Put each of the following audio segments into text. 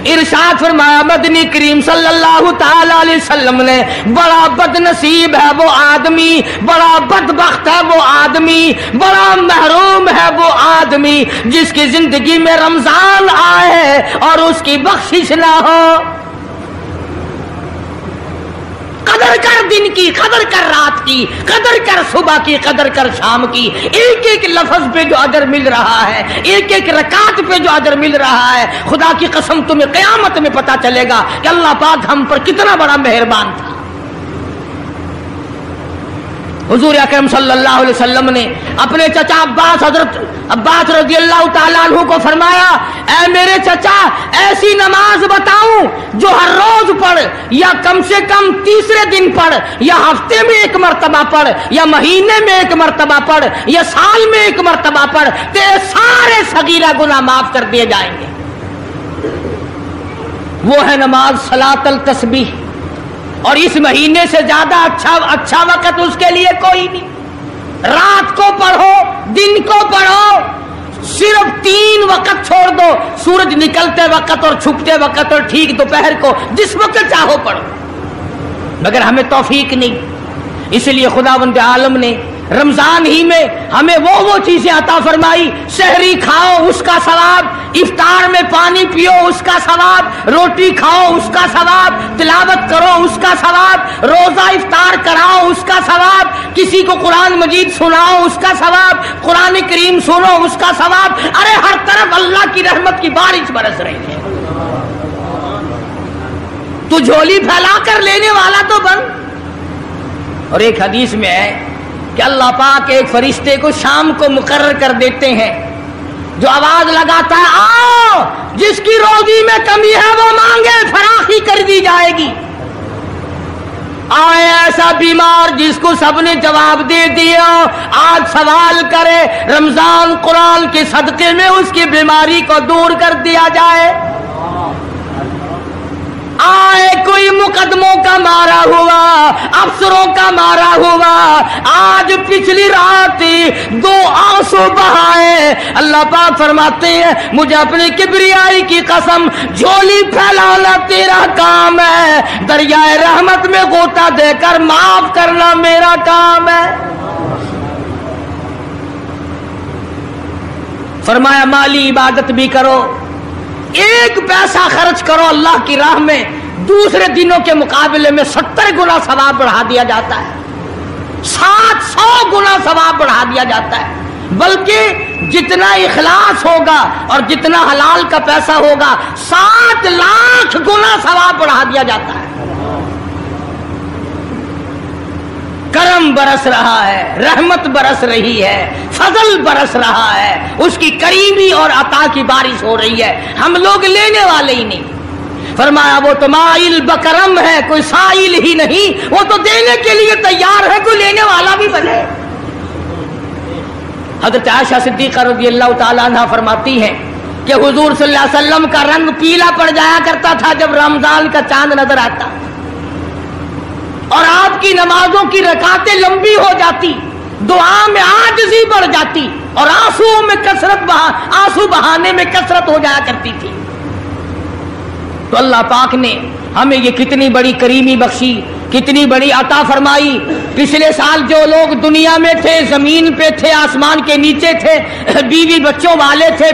ارشاد فرمایا مدنی کریم صلی اللہ تعالی علیہ وسلم نے بڑا بد نصیب ہے وہ آدمی، بڑا بدبخت ہے وہ آدمی، بڑا محروم ہے وہ آدمی جس کی زندگی میں رمضان آئے اور اس کی بخشش نہ ہو۔ قدر کر دن کی، قدر کر رات کی، قدر کر صبح کی، قدر کر شام کی، ایک ایک لفظ پہ جو اجر مل رہا ہے، ایک ایک رکعت پہ جو اجر مل رہا ہے، خدا کی قسم تمہیں قیامت میں پتا چلے گا کہ اللہ پاک ہم پر کتنا بڑا مہربان تھا۔ حضور اکرم صلی اللہ علیہ وسلم نے اپنے چچا عباس، حضرت عباس رضی اللہ تعالیٰ عنہ کو فرمایا اے میرے چچا ایسی نماز بتاؤں جو ہر روز پڑھ یا کم سے کم تیسرے دن پڑھ یا ہفتے میں ایک مرتبہ پڑھ یا مہینے میں ایک مرتبہ پڑھ یا سال میں ایک مرتبہ پڑھ تیرے سارے صغیرہ گناہ معاف کر دیے جائیں گے۔ وہ ہے نماز صلاۃ التسبیح، اور اس مہینے سے زیادہ اچھا وقت اس کے لیے کوئی نہیں۔ رات کو پڑھو، دن کو پڑھو، صرف 3 وقت چھوڑ دو، سورج نکلتے وقت اور چھپتے وقت اور ٹھیک دوپہر کو، جس وقت چاہو پڑھو، مگر ہمیں توفیق نہیں۔ اس لیے خداوند عالم نے رمضان ہی میں ہمیں وہ چیزیں عطا فرمائی، سحری کھاؤ اس کا ثواب، افطار میں پانی پیو اس کا ثواب، روٹی کھاؤ اس کا ثواب، تلاوت کرو اس کا ثواب، روزہ افطار کراؤ اس کا ثواب، کسی کو قرآن مجید سناؤ اس کا ثواب، قرآن کریم سنو اس کا ثواب۔ ارے ہر طرف اللہ کی رحمت کی بارش برس رہی ہے، تو جھولی پھیلا کر لینے والا تو بن۔ اور ایک حدیث میں ہے کہ اللہ پاک ایک فرشتے کو شام کو مقرر کر دیتے ہیں جو آواز لگاتا ہے آؤ جس کی روزی میں کمی ہے وہ مانگے فراخی کر دی جائے گی۔ آئے ایسا بیمار جس کو سب نے جواب دے دیا آج سوال کرے، رمضان قرآن کے صدقے میں اس کی بیماری کو دور کر دیا جائے۔ آئے کوئی مقدموں کا مارا ہوا، افسروں کا مارا ہوا، آج پچھلی رات 2 آنسو بہائے، اللہ پاک فرماتے ہیں مجھے اپنی کبریائی کی قسم جھولی پھیلانا تیرا کام ہے، دریائے رحمت میں غوطہ دے کر معاف کرنا میرا کام ہے۔ فرمایا مالی عبادت بھی کرو، 1 پیسہ خرچ کرو اللہ کی راہ میں، دوسرے دنوں کے مقابلے میں 70 گنا ثواب بڑھا دیا جاتا ہے، 700 گنا ثواب بڑھا دیا جاتا ہے، بلکہ جتنا اخلاص ہوگا اور جتنا حلال کا پیسہ ہوگا 7 لاکھ گنا ثواب بڑھا دیا جاتا ہے۔ کرم برس رہا ہے، رحمت برس رہی ہے، فضل برس رہا ہے، اس کی کریمی اور عطا کی بارش ہو رہی ہے، ہم لوگ لینے والے ہی نہیں۔ فرمایا وہ تو مائل بکرم ہے، کوئی سائل ہی نہیں، وہ تو دینے کے لیے تیار ہے، کوئی لینے والا بھی بنے۔ حضرت عائشہ صدیقہ رضی اللہ تعالیٰ عنہ فرماتی ہیں کہ حضور صلی اللہ علیہ وسلم کا رنگ پیلا پڑ جایا کرتا تھا جب رمضان کا چاند نظر آتا، اور آپ کی نمازوں کی رکعتیں لمبی ہو جاتی، دعا میں عاجزی بڑھ جاتی، اور آنسو بہانے میں کثرت ہو جایا کرتی تھی۔ تو اللہ پاک نے ہمیں یہ کتنی بڑی کریمی بخشی، کتنی بڑی عطا فرمائی۔ پچھلے سال جو لوگ دنیا میں تھے، زمین پہ تھے، آسمان کے نیچے تھے، بیوی بچوں والے تھے،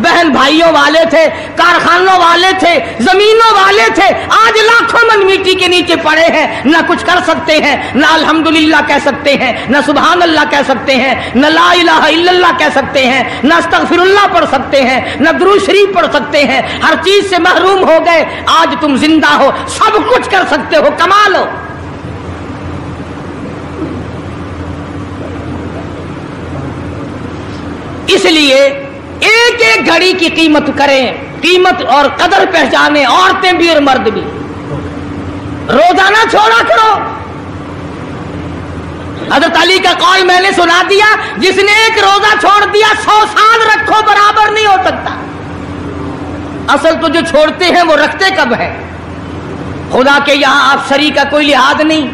بہن بھائیوں والے تھے، کارخانوں والے تھے، زمینوں والے تھے، آج لاکھوں من مٹی کے نیچے پڑے ہیں، نہ کچھ کر سکتے ہیں، نہ الحمدللہ کہہ سکتے ہیں، نہ سبحان اللہ کہہ سکتے ہیں، نہ لا الہ الا اللہ کہہ سکتے ہیں، نہ استغفر اللہ پڑھ سکتے ہیں، نہ درود شریف پڑھ سکتے ہیں، ہر چیز سے محروم ہو گئے۔ آج تم زندہ ہو، سب کچھ کر سکتے ہو، کمال ہو۔ اس لیے ایک ایک گھڑی کی قیمت کریں، قیمت اور قدر پہچانیں، عورتیں بھی اور مرد بھی۔ روزانہ چھوڑا کرو۔ حضرت علی کا قول میں نے سنا دیا، جس نے ایک روزہ چھوڑ دیا 100 سال رکھو برابر نہیں ہو سکتا۔ اصل تو جو چھوڑتے ہیں وہ رکھتے کب ہیں؟ خدا کے یہاں افسری کا کوئی لحاظ نہیں،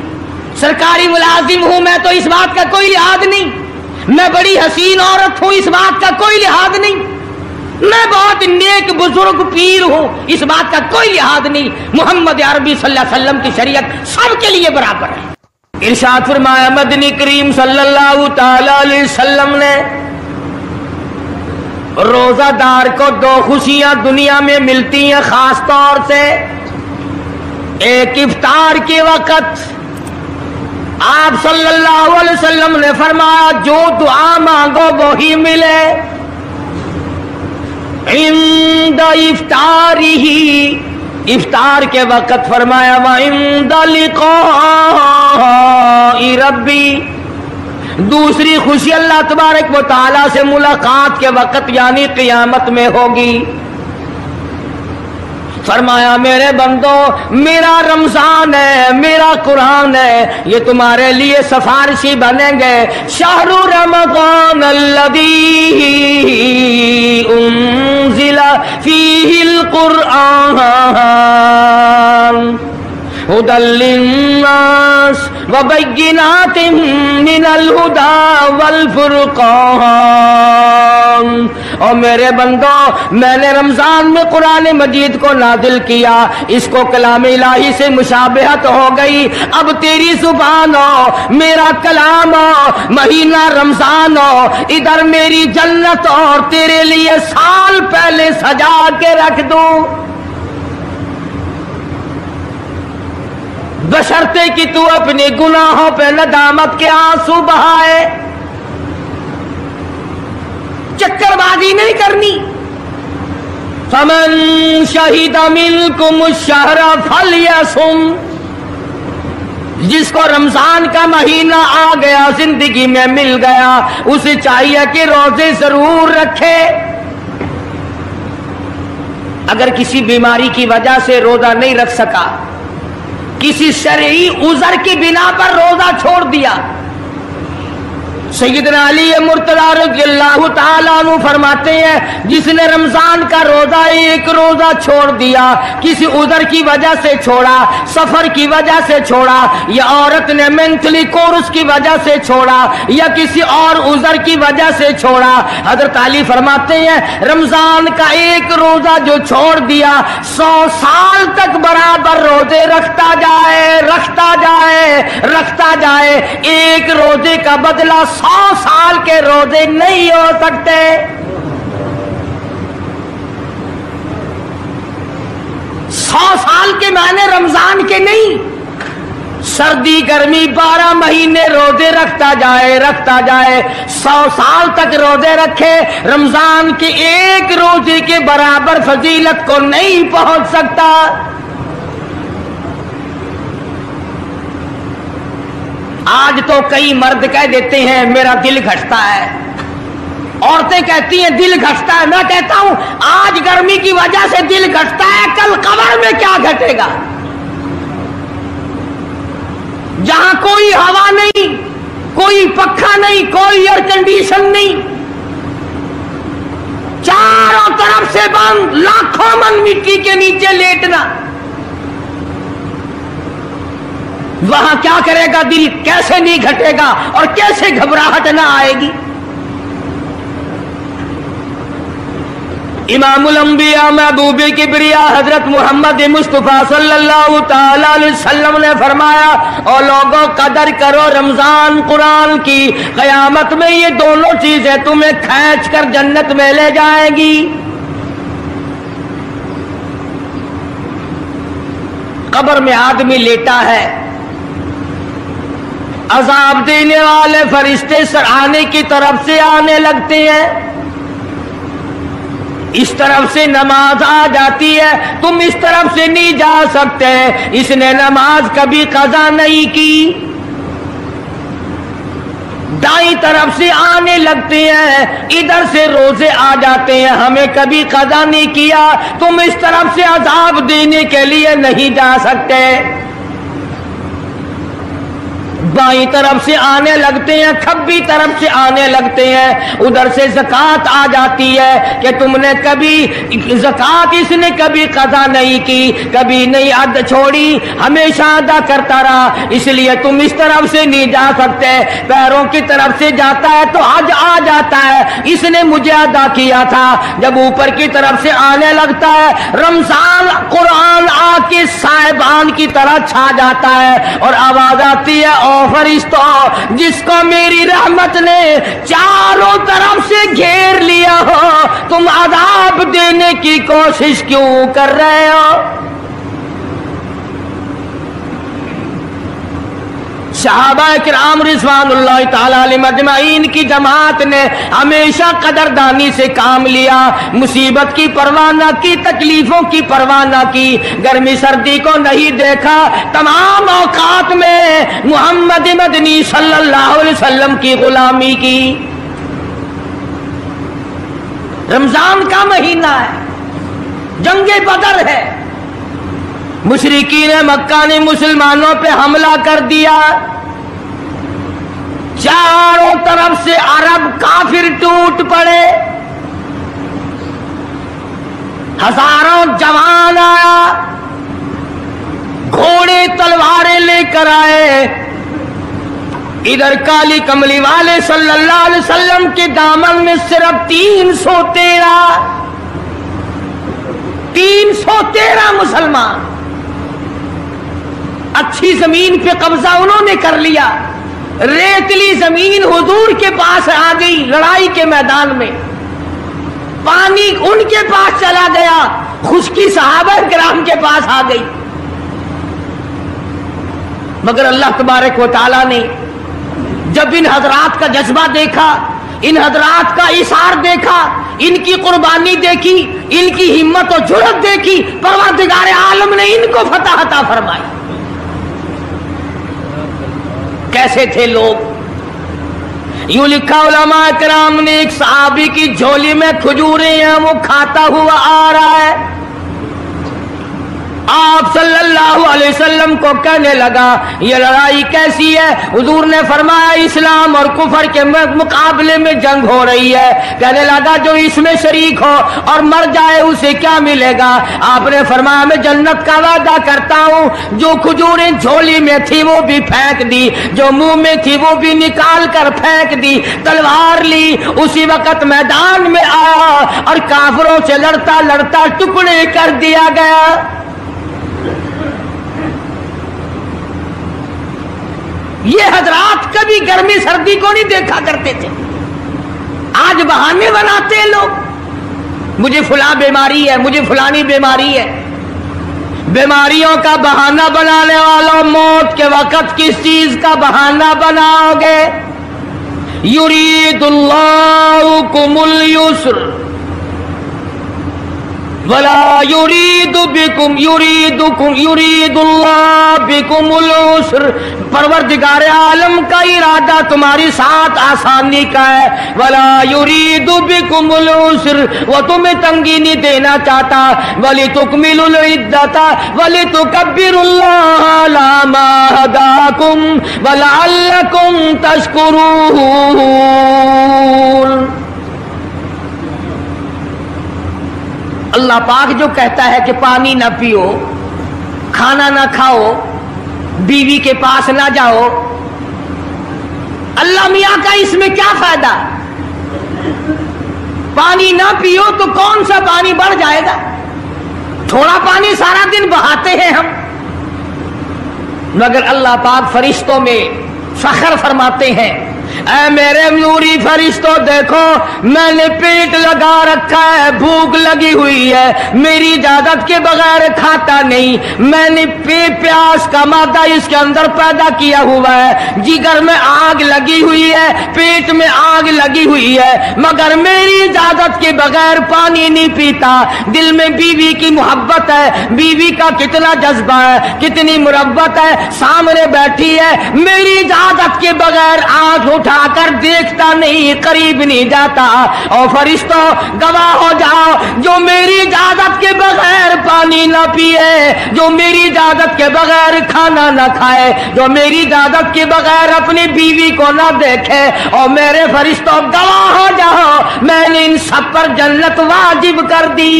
سرکاری ملازم ہوں میں تو اس بات کا کوئی لحاظ نہیں، میں بڑی حسین عورت ہوں اس بات کا کوئی لحاظ نہیں، میں بہت نیک بزرگ پیر ہوں، اس بات کا کوئی لحاظ نہیں، محمد عربی صلی اللہ علیہ وسلم کی شریعت سب کے لیے برابر ہے۔ ارشاد فرمایا مدنی کریم صلی اللہ تعالی علیہ وسلم نے روزہ دار کو دو خوشیاں دنیا میں ملتی ہیں خاص طور سے، ایک افطار کے وقت آپ صلی اللہ علیہ وسلم نے فرمایا جو دعا مانگو وہی ملے، عند افطارہ، افطار کے وقت فرمایا وعند لقاء ربی، دوسری خوشی اللہ تبارک و تعالی سے ملاقات کے وقت یعنی قیامت میں ہوگی۔ فرمایا میرے بندو میرا رمضان ہے، میرا قرآن ہے، یہ تمہارے لیے سفارشی بنیں گے۔ شہر رمضان الذی انزل فیہ القرآن ہدی للناس وبینات من الہدی والفرقان۔ اور میرے بندو میں نے رمضان میں قرآن مجید کو نازل کیا، اس کو کلام الہی سے مشابہت ہو گئی، اب تیری زبان ہو میرا کلام ہو، مہینہ رمضان ہو، ادھر میری جنت اور تیرے لیے سال پہلے سجا کے رکھ دوں، بشرطے کہ تو اپنے گناہوں پہ ندامت کے آنسو بہائے، چکر بازی نہیں کرنی۔ فمن شہد منکم الشہر فلیصم، جس کو رمضان کا مہینہ آ گیا زندگی میں مل گیا اسے چاہیے کہ روزے ضرور رکھے۔ اگر کسی بیماری کی وجہ سے روزہ نہیں رکھ سکا، کسی شرعی عذر کی بنا پر روزہ چھوڑ دیا، سیدنا علی مرتضی رضی اللہ تعالیٰ عنہ فرماتے ہیں جس نے رمضان کا روزہ ایک روزہ چھوڑ دیا، کسی عذر کی وجہ سے چھوڑا، سفر کی وجہ سے چھوڑا، یا عورت نے مینٹلی کورس کی وجہ سے چھوڑا، یا کسی اور عذر کی وجہ سے چھوڑا، حضرت علی فرماتے ہیں رمضان کا ایک روزہ جو چھوڑ دیا 100 سال تک برابر روزے رکھتا جائے رکھتا جائے رکھتا جائے، ایک روزے کا بدلہ 100 سال کے روزے نہیں ہو سکتے۔ 100 سال کے معنی رمضان کے نہیں، سردی گرمی 12 مہینے روزے رکھتا جائے 100 سال تک روزے رکھے، رمضان کے ایک روزے کے برابر فضیلت کو نہیں پہنچ سکتا۔ آج تو کئی مرد کہہ دیتے ہیں میرا دل گھٹتا ہے، عورتیں کہتی ہیں دل گھٹتا ہے، میں کہتا ہوں آج گرمی کی وجہ سے دل گھٹتا ہے، کل قبر میں کیا گھٹے گا؟ جہاں کوئی ہوا نہیں، کوئی پنکھا نہیں، کوئی ایئر کنڈیشن نہیں، چاروں طرف سے بند، لاکھوں من مٹی کے نیچے لیٹنا، وہاں کیا کرے گا دل؟ کیسے نہیں گھٹے گا اور کیسے گھبراہٹ نہ آئے گی؟ امام الانبیاء محبوب کبریا حضرت محمد مصطفیٰ صلی اللہ تعالی علیہ وسلم نے فرمایا اور لوگوں قدر کرو رمضان قرآن کی، قیامت میں یہ دونوں چیزیں تمہیں کھینچ کر جنت میں لے جائیں گی۔ قبر میں آدمی لیٹا ہے، عذاب دینے والے فرشتے سرانے کی طرف سے آنے لگتے ہیں، اس طرف سے نماز آ جاتی ہے، تم اس طرف سے نہیں جا سکتے، اس نے نماز کبھی قضا نہیں کی، دائیں طرف سے آنے لگتے ہیں، ادھر سے روزے آ جاتے ہیں، ہمیں کبھی قضا نہیں کیا، تم اس طرف سے عذاب دینے کے لیے نہیں جا سکتے۔ बाईं तरफ से आने लगते हैं, खब्बी तरफ से आने लगते हैं। उधर से ज़कात आ जाती है कि तुमने कभी ज़कात इसने कभी कज़ा नहीं की, कभी नहीं अद छोड़ी, हमेशा अदा करता रहा, इसलिए तुम इस तरफ से नहीं जा सकते। पैरों की तरफ से जाता है तो हज आ जाता है, इसने मुझे अदा किया था। जब ऊपर की तरफ से आने लगता है, रमजान कुरान आके साहिबान की तरह छा जाता है और आवाज आती है, ओ फरिश्तों, जिसको मेरी रहमत ने चारों तरफ से घेर लिया हो, तुम अजाब देने की कोशिश क्यों कर रहे हो? सहाबा किराम रिज़वानुल्लाह ताला अलैहिम अजमाइन की जमात ने हमेशा कदरदानी से काम लिया, मुसीबत की परवाह न की, तकलीफों की परवाह न की, गर्मी सर्दी को नहीं देखा। तमाम औकात में मुहम्मद मदनी सल्लल्लाहु अलैहि वसल्लम की गुलामी की। रमजान का महीना है, जंगे बदर है, मुशरिकीन मक्का ने मुसलमानों पे हमला कर दिया, चारों तरफ से अरब काफिर टूट पड़े, हजारों जवान आया, घोड़े तलवारें लेकर आए। इधर काली कमली वाले सल्लल्लाहु अलैहि वसल्लम के दामन में सिर्फ 313 मुसलमान। अच्छी जमीन पे कब्जा उन्होंने कर लिया, रेतली जमीन हुजूर के पास आ गई, लड़ाई के मैदान में पानी उनके पास चला गया, खुश्की सहाबा किराम के पास आ गई। मगर अल्लाह तबारक व तआला ने जब इन हजरात का जज्बा देखा, इन हजरात का इशार देखा, इनकी कुर्बानी देखी, इनकी हिम्मत और जुर्रत देखी, परवरदिगार आलम ने इनको फतह अता फरमाई। कैसे थे लोग? यूं लिखा उलमा किराम ने, एक सहाबी की झोली में खजूरें हैं, वो खाता हुआ आ रहा है, आप सल्लल्लाहु अलैहि वसल्लम को कहने लगा, ये लड़ाई कैसी है? हुजूर ने फरमाया, इस्लाम और कुफर के मुकाबले में जंग हो रही है। कहने लगा, जो इसमें शरीक हो और मर जाए उसे क्या मिलेगा? आपने फरमाया, मैं जन्नत का वादा करता हूं। जो खजूरें झोली में थी वो भी फेंक दी, जो मुंह में थी वो भी निकाल कर फेंक दी, तलवार ली, उसी वक्त मैदान में आया और काफिरों से लड़ता लड़ता टुकड़े कर दिया गया। ये हजरात कभी गर्मी सर्दी को नहीं देखा करते थे, आज बहाने बनाते हैं लोग, मुझे फुला बीमारी है, मुझे फुलानी बीमारी है। बीमारियों का बहाना बनाने वालों, मौत के वक्त किस चीज का बहाना बनाओगे? युरीदुल्लाहु कुमुल युस्र वला युरीदु बिकुम युरीदुल्लाह बिकुमुल उस्र। परवरदिगार आलम का इरादा तुम्हारी साथ आसानी का है। वला युरीदु बिकुमुल उस्र, वो तुम्हें तंगी नहीं देना चाहता। वली तुकमिलुल इद्दता वली तुकब्बिरुल्लाह अला मा हदाकुम वलअल्लकुम तशकुरून। अल्लाह पाक जो कहता है कि पानी ना पियो, खाना ना खाओ, बीवी के पास ना जाओ, अल्लाह मियां का इसमें क्या फायदा? पानी ना पियो तो कौन सा पानी बढ़ जाएगा? थोड़ा पानी सारा दिन बहाते हैं हम। मगर अल्लाह पाक फरिश्तों में फख्र फरमाते हैं, ऐ मेरे नूरी फरिश्तों, देखो मैंने पेट लगा रखा है, भूख लगी हुई है, मेरी इजाजत के बगैर खाता नहीं। मैंने प्यास का मादा इसके अंदर पैदा किया हुआ है, जिगर में आग लगी हुई है, पेट में आग लगी हुई है, मगर मेरी इजाजत के बगैर पानी नहीं पीता। दिल में बीवी की मोहब्बत है, बीवी का कितना जज्बा है, कितनी मुरब्बत है, सामने बैठी है, मेरी इजाजत के बगैर आंख उठाकर देखता नहीं, करीब नहीं जाता। और फरिश्तों गवाह हो जाओ, जो मेरी इजाजत के बगैर पानी ना पिए, जो मेरी इजाजत के बगैर खाना ना खाए, जो मेरी इजाजत के बगैर अपनी बीवी को ना देखे, और मेरे फरिश्तों गवाह हो जाओ मैंने इन सब पर जन्नत वाजिब कर दी।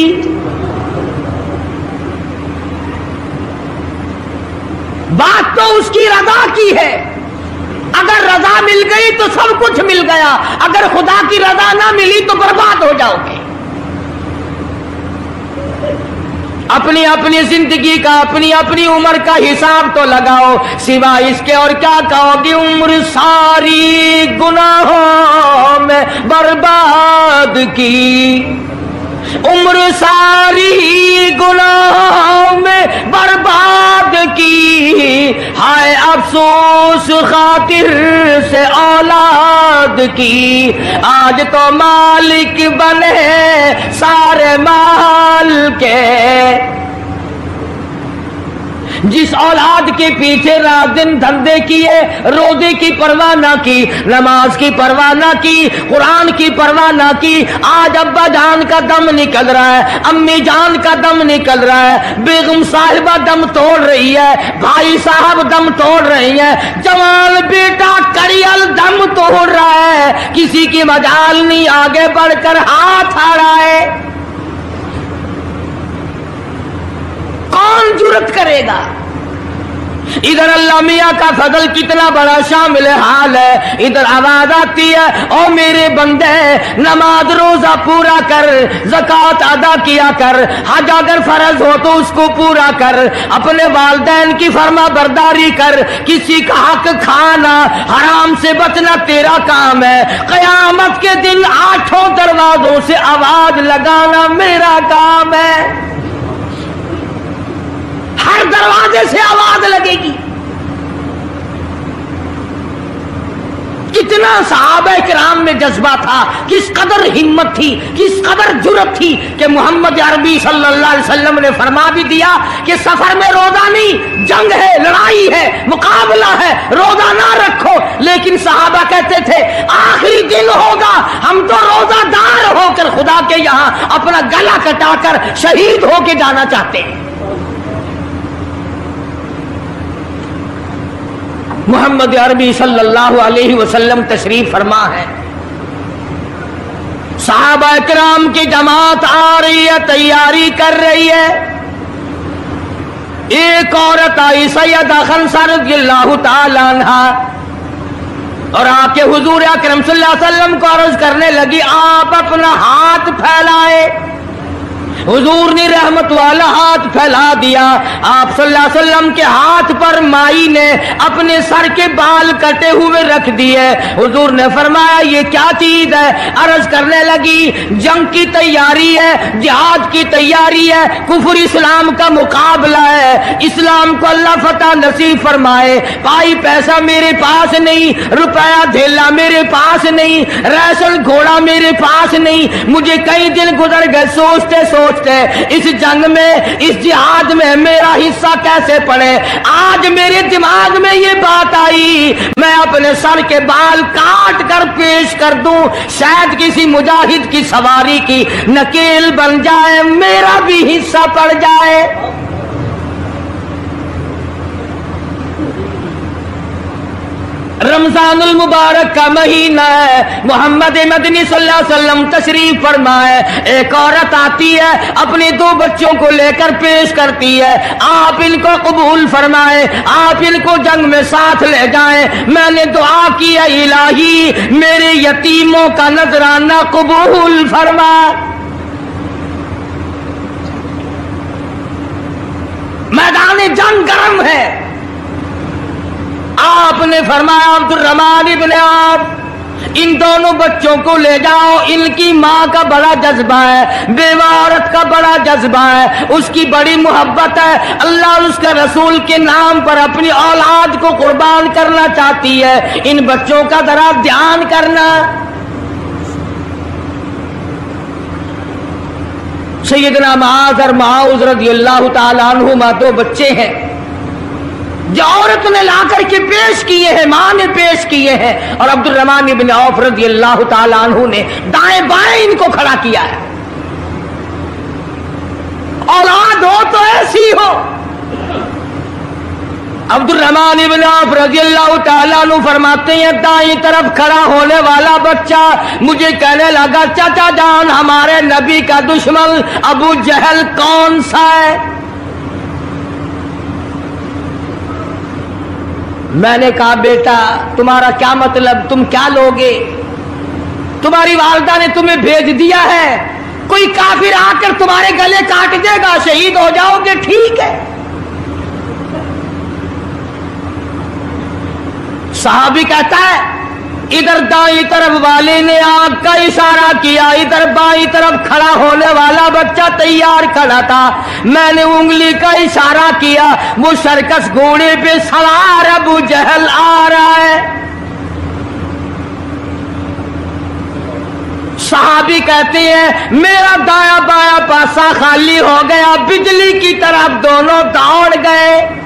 बात तो उसकी रजा की है, अगर रजा मिल गई तो सब कुछ मिल गया, अगर खुदा की रजा ना मिली तो बर्बाद हो जाओगे। अपनी अपनी जिंदगी का, अपनी अपनी उम्र का हिसाब तो लगाओ, सिवा इसके और क्या कहोगे। उम्र सारी गुनाहों में बर्बाद की, उम्र सारी गुनाहों में बर्बाद की, हाय अफसोस खातिर से औलाद की। आज तो मालिक बने सारे माल के, जिस औलाद के पीछे रात दिन धंधे किए, रोजे की परवाह ना की, नमाज की परवाह ना की, कुरान की परवाह ना की, आज अब्बा जान का दम निकल रहा है, अम्मी जान का दम निकल रहा है, बेगम साहिबा दम तोड़ रही है, भाई साहब दम तोड़ रही है, जवान बेटा करियल दम तोड़ रहा है, किसी की मजाल नहीं आगे बढ़कर हाथ आ रहा है। कौन जुर्रत करेगा? इधर अल्लाह मियाँ का फजल कितना बड़ा शामिल हाल है, इधर आवाज आती है ओ मेरे बंदे नमाज रोजा पूरा कर, ज़कात अदा किया कर, हज अगर फर्ज हो तो उसको पूरा कर, अपने वालिदैन की फर्मा बरदारी कर, किसी का हक खाना, हराम से बचना तेरा काम है। क़यामत के दिन 8 दरवाजों से आवाज लगाना मेरा काम है, हर दरवाजे से आवाज लगेगी। कितना सहाबा किराम में जज्बा था, किस कदर हिम्मत थी, किस कदर जुर्रत थी कि मोहम्मद अरबी सल्लल्लाहु अलैहि वसल्लम ने फरमा भी दिया कि सफर में रोजा नहीं, जंग है, लड़ाई है, मुकाबला है, रोजा ना रखो। लेकिन सहाबा कहते थे आखिरी दिन होगा, हम तो रोजादार होकर खुदा के यहाँ अपना गला कटाकर शहीद होके जाना चाहते हैं। मोहम्मद अरबी सल्लल्लाहु अलैहि वसल्लम तशरीफ फरमा है, सहाबा किराम की जमात आ रही है, तैयारी कर रही है। एक औरत आई सैयदा खंसा रज़ियल्लाहु ताला अन्हा, और आके हुजूर अकरम सल्लल्लाहु अलैहि वसल्लम को अर्ज करने लगी आप अपना हाथ फैलाए। हुजूर ने रहमत वाला हाथ फैला दिया, आप सल्लल्लाहु अलैहि वसल्लम के हाथ पर माई ने अपने सर के बाल कटे हुए रख दिए। हुजूर ने फरमाया ये क्या चीज है? अर्ज करने लगी जंग की तैयारी है, जिहाद की तैयारी है, कुफर इस्लाम का मुकाबला है, इस्लाम को अल्लाह फतह नसीब फरमाए। भाई पैसा मेरे पास नहीं, रुपया धेला मेरे पास नहीं, राशन घोड़ा मेरे पास नहीं, मुझे कई दिन गुजर गए सोचते सोचते इस जंग में, इस जिहाद में मेरा हिस्सा कैसे पड़े। आज मेरे दिमाग में ये बात आई मैं अपने सर के बाल काट कर पेश कर दूं, शायद किसी मुजाहिद की सवारी की नकेल बन जाए, मेरा भी हिस्सा पड़ जाए। रमजानुल मुबारक का महीना है, मोहम्मद मदनी सल्लल्लाहु अलैहि वसल्लम तशरीफ फरमाए। एक औरत आती है, अपने 2 बच्चों को लेकर पेश करती है, आप इनको कबूल फरमाए, आप इनको जंग में साथ ले जाएं। मैंने दुआ की है इलाही मेरे यतीमों का नजराना कबूल फरमा। मैदान जंग गर्म है, आपने फरमाया अब्दुर्रहमान इब्न आप इन दोनों बच्चों को ले जाओ, इनकी माँ का बड़ा जज्बा है, बेवा औरत का बड़ा जज्बा है, उसकी बड़ी मोहब्बत है, अल्लाह और उसके रसूल के नाम पर अपनी औलाद को कुर्बान करना चाहती है, इन बच्चों का जरा ध्यान करना। सैयदना मुआज़ और मुआज़ रज़ियल्लाहु ताला अन्हुमा 2 बच्चे हैं जो औरत ने ला करके पेश किए हैं, मां ने पेश किए हैं, और अब्दुर्रहमान इब्न औफ रज़ियल्लाहु ताला अन्हु ने दाएं बाएं इनको खड़ा किया है। औलाद हो तो मसीह हो। अब्दुर्रहमान इब्न औफ रज़ियल्लाहु ताला अन्हु फरमाते हैं, दाईं तरफ खड़ा होने वाला बच्चा मुझे कहने लगा, चाचा जान हमारे नबी का दुश्मन अबू जहल कौन सा है? मैंने कहा, बेटा तुम्हारा क्या मतलब, तुम क्या लोगे? तुम्हारी वालिदा ने तुम्हें भेज दिया है, कोई काफिर आकर तुम्हारे गले काट देगा, शहीद हो जाओगे, ठीक है। सहाबी कहता है, इधर दाईं तरफ वाले ने आंख का इशारा किया, इधर बाईं तरफ खड़ा होने वाला बच्चा तैयार खड़ा था, मैंने उंगली का इशारा किया, वो सर्कस घोड़े पे सवार अबू जहल आ रहा है। सहाबी कहते हैं, मेरा दाया बाया पासा खाली हो गया, बिजली की तरफ दोनों दौड़ गए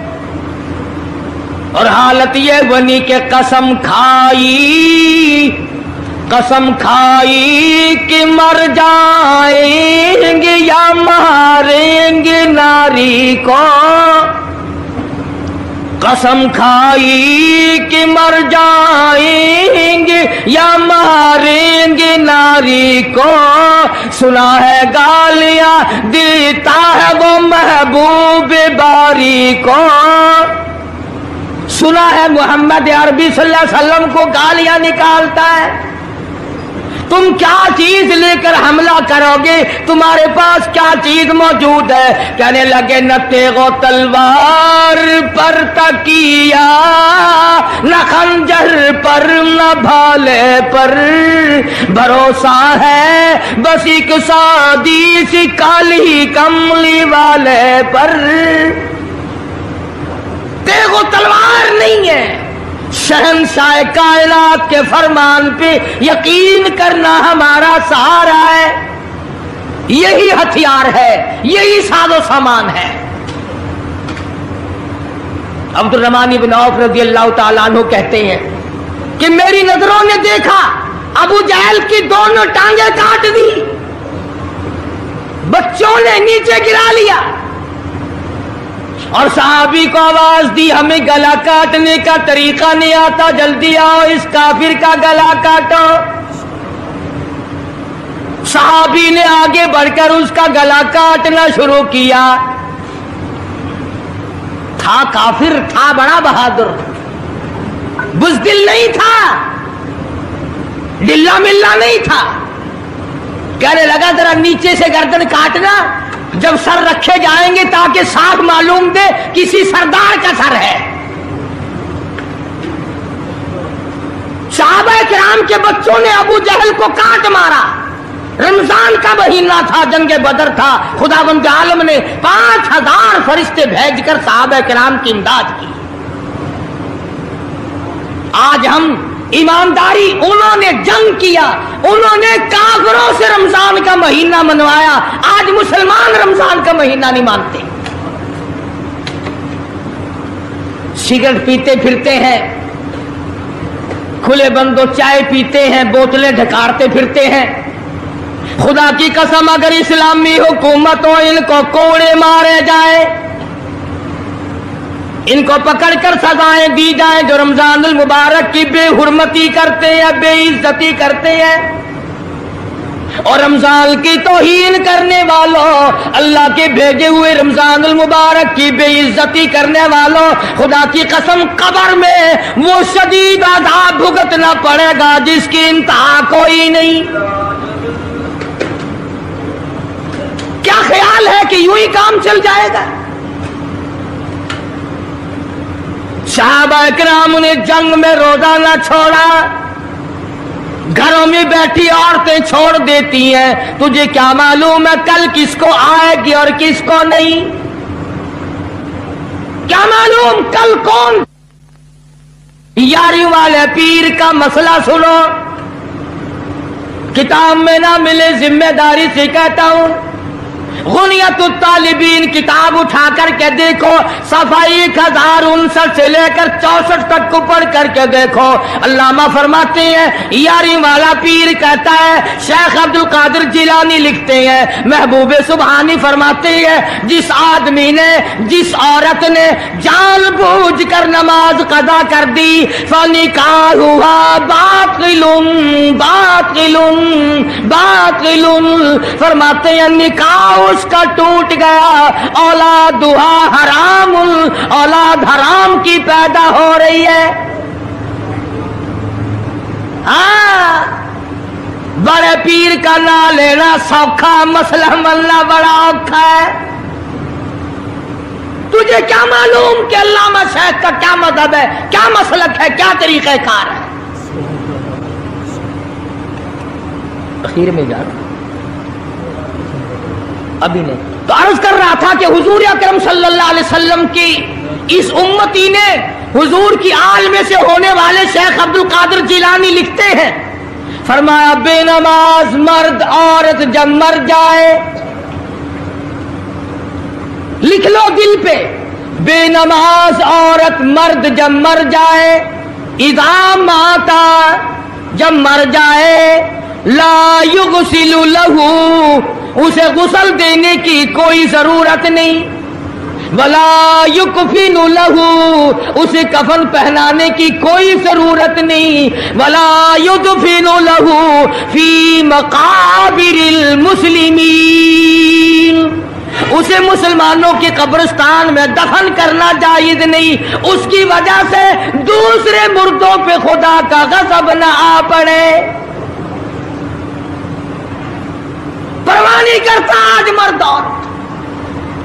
और हालत ये बनी कि कसम खाई कि मर जाएंगे या मारेंगे नारी को, कसम खाई कि मर जाएंगे या मारेंगे नारी को, सुना है गालियां देता है वो महबूब बारी को, सुना है मोहम्मद अरबी सल्लल्लाहु अलैहि वसल्लम को गालियां निकालता है। तुम क्या चीज लेकर हमला करोगे, तुम्हारे पास क्या चीज मौजूद है? कहने लगे, न तेगो तलवार पर तकिया, न खंजर पर, न भाले पर, भरोसा है बस एक सादी सी काली कमली वाले पर। तेगो तलवार नहीं है, शहंशाह कायनात के फरमान पे यकीन करना हमारा सहारा है, यही हथियार है, यही साजो सामान है। अब्दुर्रहमान इब्न औफ रज़ियल्लाहु ताला अन्हु कहते हैं कि मेरी नजरों ने देखा अबू जहल की दोनों टांगे काट दी, बच्चों ने नीचे गिरा लिया और सहाबी को आवाज दी, हमें गला काटने का तरीका नहीं आता, जल्दी आओ इस काफिर का गला काटो। सहाबी ने आगे बढ़कर उसका गला काटना शुरू किया। था काफिर, था बड़ा बहादुर, बुज़दिल नहीं था, डिल्ला मिल्ला नहीं था। कहने लगा, जरा नीचे से गर्दन काटना, जब सर रखे जाएंगे ताकि साफ मालूम दे किसी सरदार का सर है। सहाबा किराम के बच्चों ने अबू जहल को काट मारा। रमजान का महीना था, जंगे बदर था, खुदावंद आलम ने 5000 फरिश्ते भेजकर सहाबा किराम की इमदाद की। आज हम ईमानदारी, उन्होंने जंग किया, उन्होंने काफिरों से रमजान का महीना मनवाया, आज मुसलमान रमजान का महीना नहीं मानते। सिगरेट पीते फिरते हैं, खुले बंदो चाय पीते हैं, बोतलें ढकारते फिरते हैं। खुदा की कसम अगर इस्लामी हुकूमत हो, इनको कोड़े मारे जाए, इनको पकड़कर सजाएं दी जाए जो रमजानुल मुबारक की बेहुरमती करते हैं, बेइज्जती करते हैं। और रमजान की तौहीन करने वालों, अल्लाह के भेजे हुए रमजानुल मुबारक की बेइज्जती करने वालों, खुदा की कसम कब्र में वो शदीद अज़ाब भुगतना पड़ेगा जिसकी इंतहा कोई नहीं। क्या ख्याल है कि यूं ही काम चल जाएगा? सहाबा किराम ने जंग में रोजा ना छोड़ा, घरों में बैठी औरतें छोड़ देती हैं। तुझे क्या मालूम है कल किसको आएगी और किसको नहीं? क्या मालूम कल कौन? यारी वाले पीर का मसला सुनो, किताब में ना मिले, जिम्मेदारी से कहता हूं, गुनियतुत तालिबीन किताब उठा करके देखो, सफा 1059 से लेकर 64 तक को पढ़ करके देखो। अल्लामा फरमाते हैं, यारी वाला पीर कहता है, शेख अब्दुल कादिर जिलानी लिखते हैं, महबूबे सुबहानी फरमाते हैं, जिस आदमी ने, जिस औरत ने जानबूझ कर नमाज कदा कर दी, फनिकाहुहा बातिलुन बातिलुन बातिलुन, फरमाते हैं निकाह उसका टूट गया, औलादुहा हरामुल, औलाद हराम की पैदा हो रही है। हाँ, बड़े पीर का ना लेना सौखा, मसला मलना बड़ा औखा है। तुझे क्या मालूम कि अल्लामा शेख का क्या मजहब है, क्या मसलक है, क्या तरीक़ेकार है। आखिर में जा अभी नहीं तो अर्ज कर रहा था कि हुजूर अकरम सल्लल्लाहु अलैहि वसल्लम की इस उम्मती ने हुजूर की आल में से होने वाले शेख अब्दुल कादिर जिलानी लिखते हैं, फरमाया बेनमाज मर्द औरत जब मर जाए, लिख लो दिल पे, बेनमाज औरत मर्द जब मर जाए, इदा माता जब मर जाए, ला युगसिलु लहू, उसे गुस्ल देने की कोई जरूरत नहीं, वला युकफिनु लहू, उसे कफन पहनाने की कोई जरूरत नहीं, वला युदफिनु लहू फी मकाबिरिल मुस्लिमीन, उसे मुसलमानों के कब्रिस्तान में दफन करना जायज नहीं, उसकी वजह से दूसरे मुर्दों पे खुदा का गज़ब न आ पड़े। परवाह नहीं करता आज मर्द औरत,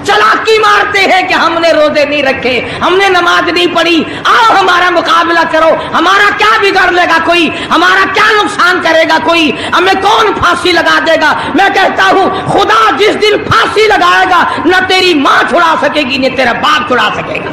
चलाकी मारते हैं कि हमने रोजे नहीं रखे, हमने नमाज नहीं पढ़ी, आओ हमारा मुकाबला करो, हमारा क्या बिगाड़ लेगा कोई, हमारा क्या नुकसान करेगा कोई, हमें कौन फांसी लगा देगा। मैं कहता हूं खुदा जिस दिन फांसी लगाएगा न तेरी मां छुड़ा सकेगी न तेरा बाप छुड़ा सकेगा।